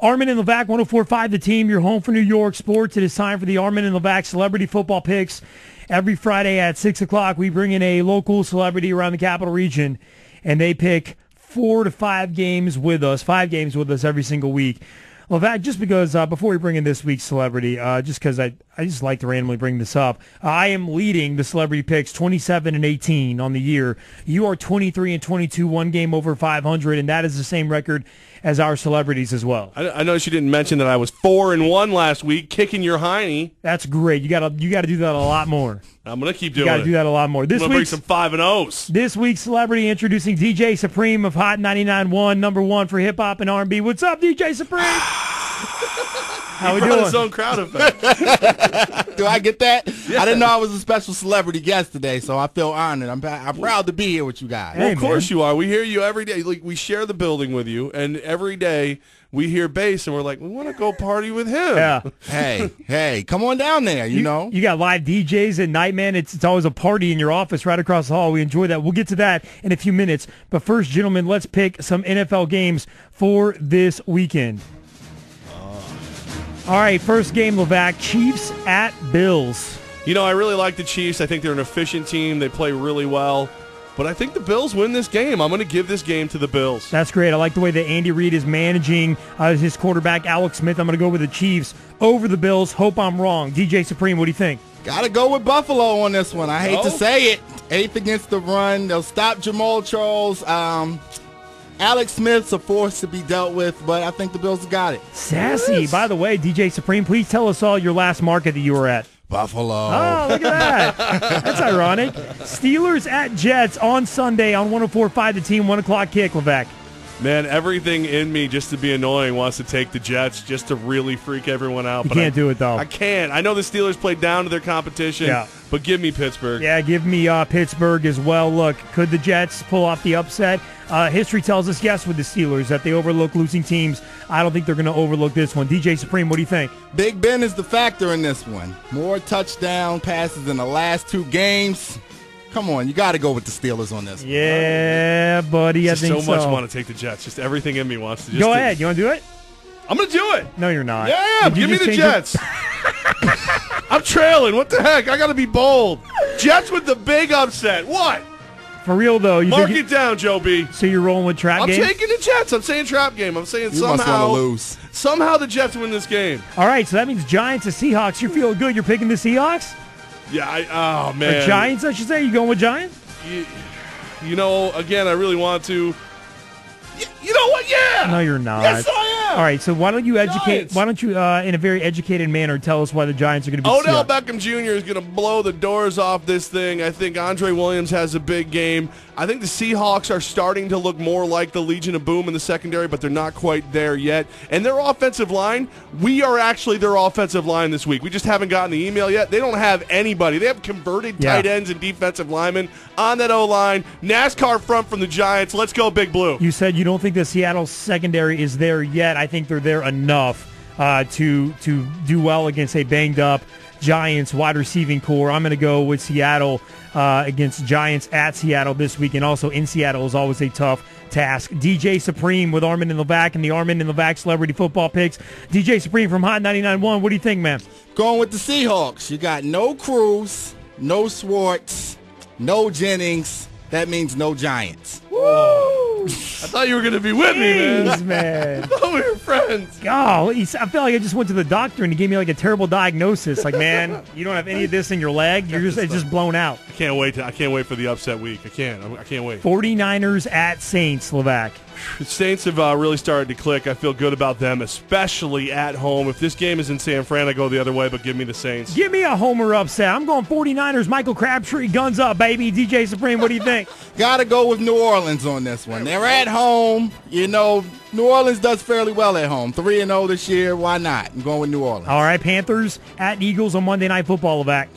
Armen and Levack, 104.5 The Team, your home for New York sports. It is time for the Armen and Levack Celebrity Football Picks. Every Friday at 6 o'clock, we bring in a local celebrity around the capital region, and they pick 4 to 5 games with us, 5 games with us every single week. Levack, just because, before we bring in this week's celebrity, just because I just like to randomly bring this up, I am leading the celebrity picks 27-18 on the year. You are 23-22, one game over 500, and that is the same record as our celebrities as well. I noticed you didn't mention that I was 4-1 last week, kicking your hiney. That's great. You gotta do that a lot more. I'm gonna keep doing it. You gotta do that a lot more. I'm gonna bring some 5-0s. This week's celebrity, introducing DJ Supreme of Hot 99.1, number 1 for hip hop and R&B. What's up, DJ Supreme? How we doing? His own crowd effect. Do I get that? Yeah. I didn't know I was a special celebrity guest today, so I feel honored. I'm proud to be here with you guys. Well, Hey, of course man. you are. We hear you every day. Like, we share the building with you, and every day we hear bass, and we're like, we want to go party with him. Yeah. Hey, come on down there, you know. You got live DJs at night, man. It's always a party in your office right across the hall. We enjoy that. We'll get to that in a few minutes. But first, gentlemen, let's pick some NFL games for this weekend. All right, first game, Levack, Chiefs at Bills. You know, I really like the Chiefs. I think they're an efficient team. They play really well. But I think the Bills win this game. I'm going to give this game to the Bills. That's great. I like the way that Andy Reid is managing his quarterback, Alex Smith. I'm going to go with the Chiefs over the Bills. Hope I'm wrong. DJ Supreme, what do you think? Got to go with Buffalo on this one. I hate to say it. 8th against the run. They'll stop Jamal Charles. Alex Smith's a force to be dealt with, but I think the Bills have got it. Sassy. Yes. By the way, DJ Supreme, please tell us all your last market that you were at. Buffalo. Oh, look at that. That's ironic. Steelers at Jets on Sunday on 104.5 The Team, 1 o'clock kick, Levack. Man, everything in me just to be annoying wants to take the Jets just to really freak everyone out. You can't do it, though. I can't. I know the Steelers played down to their competition, but give me Pittsburgh. Yeah, give me Pittsburgh as well. Look, could the Jets pull off the upset? History tells us yes with the Steelers, that they overlook losing teams. I don't think they're going to overlook this one. DJ Supreme, what do you think? Big Ben is the factor in this one. More touchdown passes in the last 2 games. Come on, you got to go with the Steelers on this one. Yeah, buddy, I think so. So much want to take the Jets. Just everything in me wants to just Go ahead. You want to do it? I'm going to do it. No, you're not. Yeah, Did you give me just the change Jets. I'm trailing. What the heck? I got to be bold. Jets with the big upset. What? For real, though. Mark it down, Joe B. So you're rolling with trap I'm games? taking the Jets. I'm saying trap game. I'm saying You must somehow want to lose. Somehow the Jets win this game. All right, so that means Giants to Seahawks. You're feeling good. You're picking the Seahawks? Yeah, oh, man. Or Giants, I should say. You going with Giants? You know, again, I really want to. You know what? Yeah. No, you're not. Yes, I am. All right, so why don't you Giants. Why don't you, in a very educated manner, tell us why the Giants are going to be Odell Seahawks? Beckham Jr. is going to blow the doors off this thing. I think Andre Williams has a big game. I think the Seahawks are starting to look more like the Legion of Boom in the secondary, but they're not quite there yet. And their offensive line, we are actually their offensive line this week. We just haven't gotten the email yet. They don't have anybody. They have converted tight ends and defensive linemen on that O-line. NASCAR front from the Giants. Let's go, Big Blue. You said you don't think the Seattle secondary is there yet. I think they're there enough to do well against a banged-up Giants wide receiving core. I'm going to go with Seattle against Giants at Seattle this week, and also in Seattle is always a tough task. DJ Supreme with Armen and Levack and the Armen and Levack Celebrity Football Picks. DJ Supreme from Hot 99.1. What do you think, man? Going with the Seahawks. You got no Cruz, no Swartz, no Jennings. That means no Giants. Woo! I thought you were going to be with me, Jeez, man. man. I thought we were friends. Golly, I feel like I just went to the doctor and he gave me like a terrible diagnosis. Like, man, you don't have any of this in your leg. It's just blown out. I can't wait for the upset week. I can't wait. 49ers at Saints, Levack. The Saints have really started to click. I feel good about them, especially at home. If this game is in San Fran, I go the other way, but give me the Saints. Give me a homer upset. I'm going 49ers. Michael Crabtree, guns up, baby. DJ Supreme, what do you think? Got to go with New Orleans on this one. They're at home. You know, New Orleans does fairly well at home. 3-0 this year. Why not? I'm going with New Orleans. All right, Panthers at Eagles on Monday Night Football, Levack.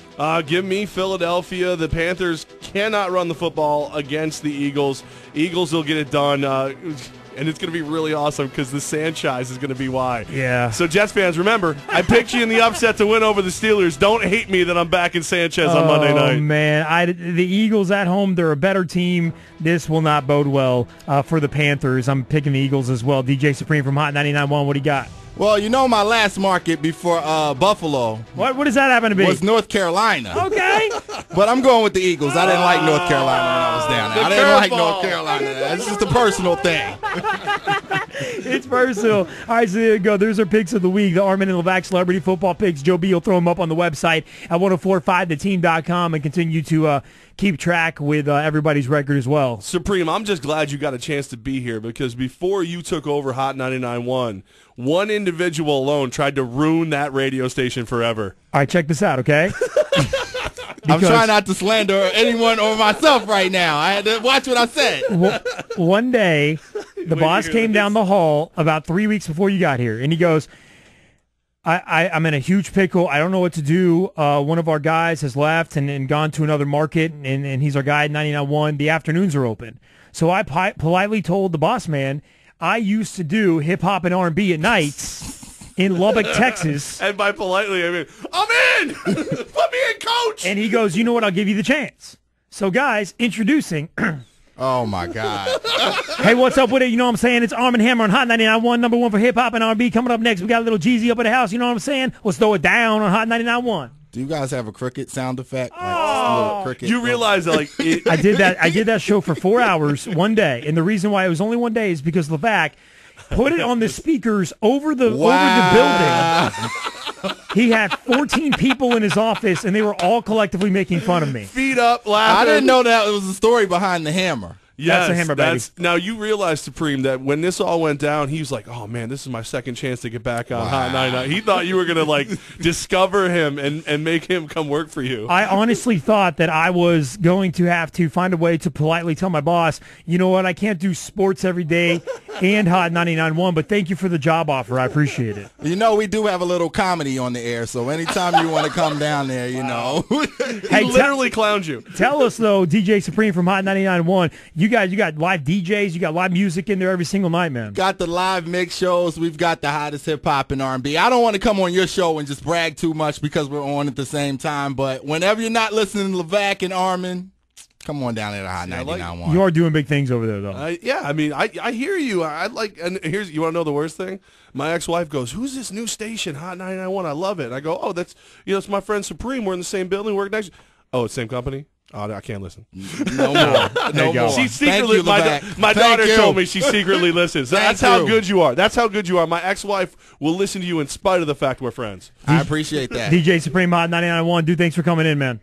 Give me Philadelphia. The Panthers cannot run the football against the Eagles. Eagles will get it done. And it's going to be really awesome because the Sanchez is going to be why. Yeah. So, Jets fans, remember, I picked you in the upset to win over the Steelers. Don't hate me that I'm back in Sanchez on Monday night. Oh, man. The Eagles at home, they're a better team. This will not bode well for the Panthers. I'm picking the Eagles as well. DJ Supreme from Hot 99.1, what do you got? Well, you know my last market before Buffalo What does that happen to be? was North Carolina. Okay. But I'm going with the Eagles. I didn't like North Carolina when I was down there. I didn't like North Carolina. That's just a personal thing. It's personal. All right, so there you go. There's our picks of the week. The Armen and Levack Celebrity Football Picks. Joe B will throw them up on the website at 1045theteam.com and continue to keep track with everybody's record as well. Supreme, I'm just glad you got a chance to be here because before you took over Hot 99.1, one individual alone tried to ruin that radio station forever. All right, check this out, okay? I'm trying not to slander anyone or myself right now. I had to watch what I said. One day, the boss came down the hall about 3 weeks before you got here, and he goes, I'm in a huge pickle. I don't know what to do. One of our guys has left and gone to another market, and he's our guy at 99.1. The afternoons are open. So I politely told the boss man, I used to do hip-hop and R&B at nights in Lubbock, Texas. And by politely, I mean, I'm in! Put me in, coach! And he goes, you know what, I'll give you the chance. So, guys, introducing... Oh, my God. Hey, what's up with it? You know what I'm saying? It's Arm & Hammer on Hot 99.1, number one for hip-hop and R&B. Coming up next, we got a little Jeezy up at the house. You know what I'm saying? Let's throw it down on Hot 99.1. Do you guys have a cricket sound effect? Like a little cricket? You realize that, like... I did that show for 4 hours one day. And the reason why it was only one day is because Levack put it on the speakers over the building. He had 14 people in his office, and they were all collectively making fun of me. Feet up, laughing. I didn't know that it was a story behind the hammer. Yes, that's the hammer, baby. Now, you realize, Supreme, that when this all went down, he was like, oh, man, this is my second chance to get back on Hot 99. He thought you were going to, like, discover him and make him come work for you. I honestly thought that I was going to have to find a way to politely tell my boss, you know what, I can't do sports every day and Hot 99.1, but thank you for the job offer. I appreciate it. You know, we do have a little comedy on the air, so anytime you want to come down there, you know. He literally clowned you. Tell us, though, DJ Supreme from Hot 99.1, you got live DJs, you got live music in there every single night, man. Got the live mix shows. We've got the hottest hip-hop and R&B. I don't want to come on your show and just brag too much because we're on at the same time, but whenever you're not listening to Levack and Armen, come on down there to Hot 99.1. You are doing big things over there, though. Yeah, I mean, I hear you. I like, and here's, you want to know the worst thing? My ex-wife goes, who's this new station, Hot 99.1? I love it. And I go, oh, that's, it's my friend Supreme. We're in the same building. We work next. Oh, it's same company? Oh, I can't listen. No more. No more. She secretly, my daughter told me she secretly listens. So that's how good you are. That's how good you are. My ex-wife will listen to you in spite of the fact we're friends. I appreciate that. DJ Supreme, Hot 99.1. Dude, thanks for coming in, man.